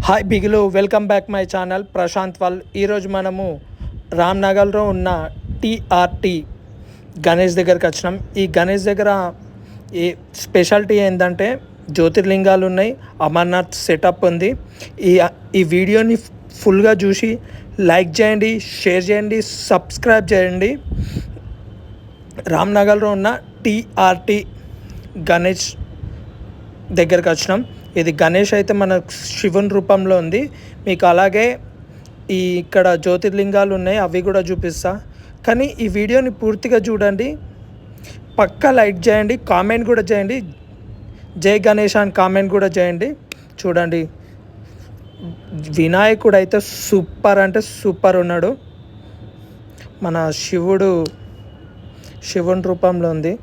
Hi బిగులు, welcome back my channel Prashanth వాల్. ఈరోజు మనము రామ్నగర్లో ఉన్న టీఆర్టీ గణేష్ దగ్గరికి వచ్చినాం. ఈ గణేష్ దగ్గర ఈ స్పెషాలిటీ ఏంటంటే జ్యోతిర్లింగాలు ఉన్నాయి, అమర్నాథ్ సెటప్ ఉంది. ఈ వీడియోని ఫుల్గా చూసి లైక్ చేయండి, షేర్ చేయండి, సబ్స్క్రైబ్ చేయండి. రామ్నగర్లో ఉన్న టీఆర్టీ గణేష్ దగ్గరికి వచ్చినాం. ఇది గణేష్ అయితే మన శివుని రూపంలో ఉంది. మీకు అలాగే ఇక్కడ జ్యోతిర్లింగాలు ఉన్నాయి, అవి కూడా చూపిస్తా. కానీ ఈ వీడియోని పూర్తిగా చూడండి, పక్కా లైక్ చేయండి, కామెంట్ కూడా చేయండి. జై గణేష్ అని కామెంట్ కూడా చేయండి. చూడండి, వినాయకుడు అయితే సూపర్ అంటే సూపర్ ఉన్నాడు. మన శివుని రూపంలో ఉంది.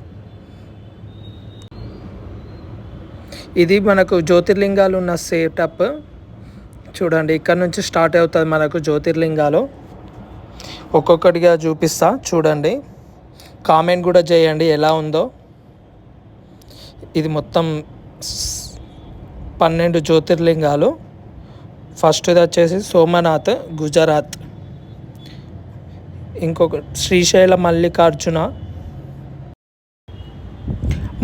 ఇది మనకు జ్యోతిర్లింగాలు ఉన్న సెటప్. చూడండి, ఇక్కడ నుంచి స్టార్ట్ అవుతుంది మనకు జ్యోతిర్లింగాలు. ఒక్కొక్కటిగా చూపిస్తా, చూడండి. కామెంట్ కూడా చేయండి ఎలా ఉందో. ఇది మొత్తం 12 జ్యోతిర్లింగాలు. ఫస్ట్ది వచ్చేసి సోమనాథ్, గుజరాత్. ఇంకొక శ్రీశైల మల్లికార్జున,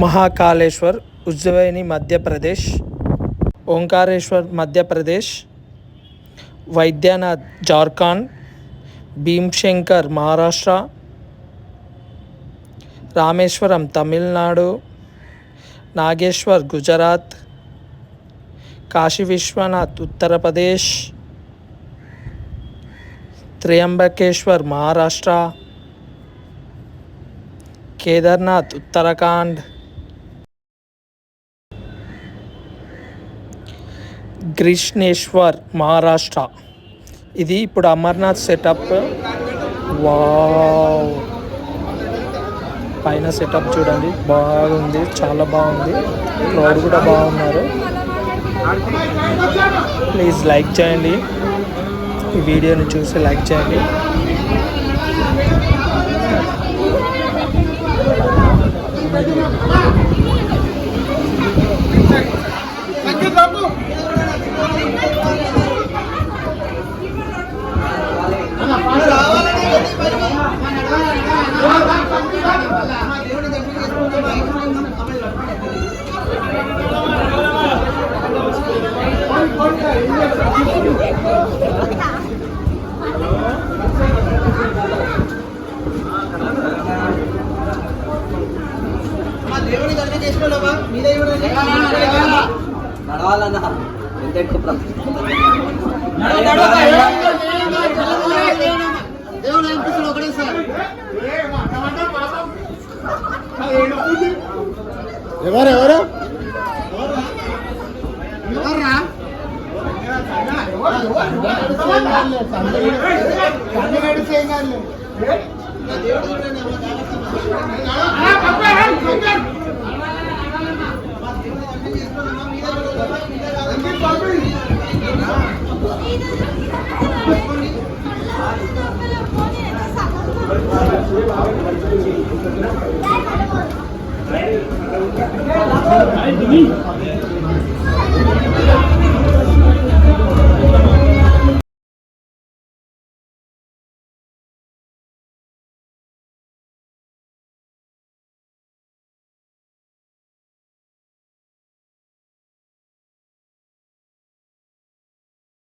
మహాకాళేశ్వర్, ఉజ్జయిని మధ్యప్రదేశ్, ఓంకారేశ్వర్ మధ్యప్రదేశ్, వైద్యనాథ్ జార్ఖండ్, భీమ్శంకర్ మహారాష్ట్ర, రామేశ్వరం తమిళనాడు, నాగేశ్వర్ గుజరాత్, కాశీ విశ్వనాథ్ ఉత్తరప్రదేశ్, త్రయంబకేశ్వర్ మహారాష్ట్ర, కేదార్నాథ్ ఉత్తరాఖండ్, గ్రీష్ణేశ్వర్ మహారాష్ట్ర. ఇది ఇప్పుడు అమర్నాథ్ సెటప్. వావ్, పైన సెటప్ చూడండి, బాగుంది, చాలా బాగుంది. క్రౌడ్ కూడా బాగున్నారు. ప్లీజ్ లైక్ చేయండి, ఈ వీడియోని చూసి లైక్ చేయండి. నడవాలన్నా ఎవరెవరు Ready?